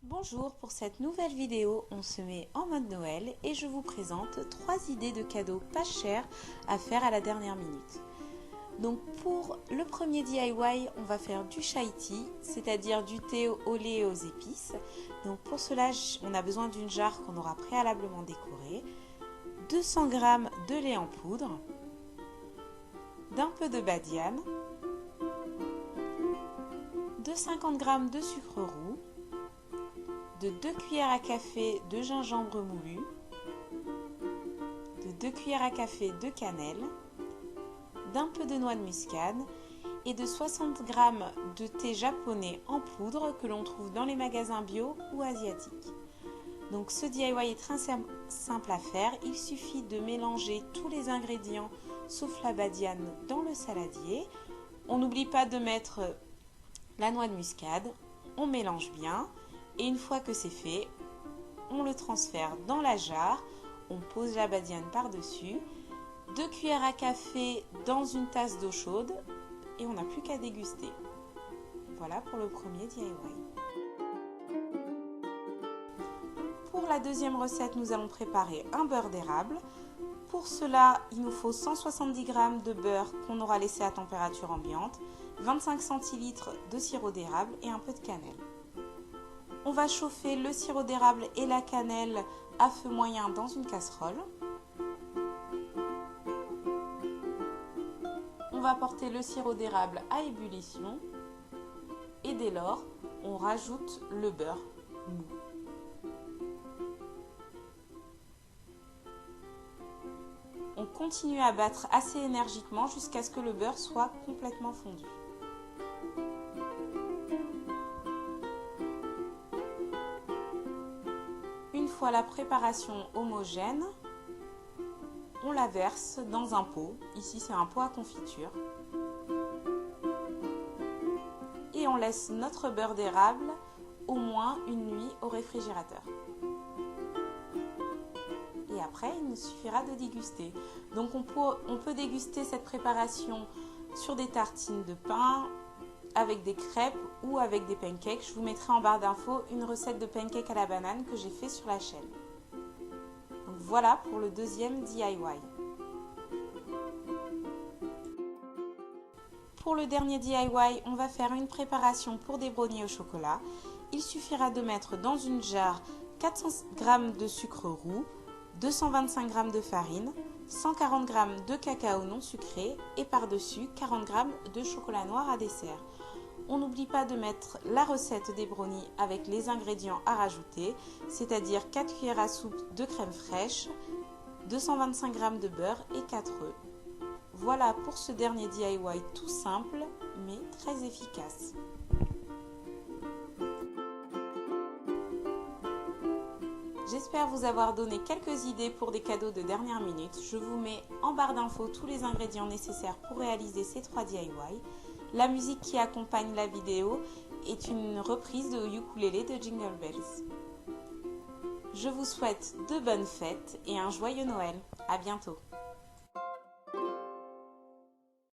Bonjour, pour cette nouvelle vidéo, on se met en mode Noël et je vous présente 3 idées de cadeaux pas chers à faire à la dernière minute. Donc pour le premier DIY, on va faire du chai tea, c'est-à-dire du thé au lait et aux épices. Donc pour cela, on a besoin d'une jarre qu'on aura préalablement décorée, 200 g de lait en poudre, d'un peu de badiane, de 50 g de sucre roux, de 2 cuillères à café de gingembre moulu, de 2 cuillères à café de cannelle, d'un peu de noix de muscade et de 60 g de thé japonais en poudre que l'on trouve dans les magasins bio ou asiatiques. Donc ce DIY est très simple à faire, il suffit de mélanger tous les ingrédients sauf la badiane dans le saladier. On n'oublie pas de mettre la noix de muscade, on mélange bien. Et une fois que c'est fait, on le transfère dans la jarre, on pose la badiane par-dessus, 2 cuillères à café dans une tasse d'eau chaude et on n'a plus qu'à déguster. Voilà pour le premier DIY. Pour la deuxième recette, nous allons préparer un beurre d'érable. Pour cela, il nous faut 170 g de beurre qu'on aura laissé à température ambiante, 25 centilitres de sirop d'érable et un peu de cannelle. On va chauffer le sirop d'érable et la cannelle à feu moyen dans une casserole. On va porter le sirop d'érable à ébullition et dès lors, on rajoute le beurre mou. On continue à battre assez énergiquement jusqu'à ce que le beurre soit complètement fondu. Une fois la préparation homogène, on la verse dans un pot. Ici, c'est un pot à confiture. Et on laisse notre beurre d'érable au moins une nuit au réfrigérateur. Et après, il nous suffira de déguster. Donc on peut déguster cette préparation sur des tartines de pain, avec des crêpes ou avec des pancakes. Je vous mettrai en barre d'infos une recette de pancakes à la banane que j'ai fait sur la chaîne. Donc voilà pour le deuxième DIY. Pour le dernier DIY, on va faire une préparation pour des brownies au chocolat. Il suffira de mettre dans une jarre 400 g de sucre roux, 225 g de farine, 140 g de cacao non sucré et par-dessus 40 g de chocolat noir à dessert. On n'oublie pas de mettre la recette des brownies avec les ingrédients à rajouter, c'est-à-dire 4 cuillères à soupe de crème fraîche, 225 g de beurre et 4 œufs. Voilà pour ce dernier DIY tout simple mais très efficace. J'espère vous avoir donné quelques idées pour des cadeaux de dernière minute. Je vous mets en barre d'infos tous les ingrédients nécessaires pour réaliser ces 3 DIY. La musique qui accompagne la vidéo est une reprise de ukulélé de Jingle Bells. Je vous souhaite de bonnes fêtes et un joyeux Noël. À bientôt.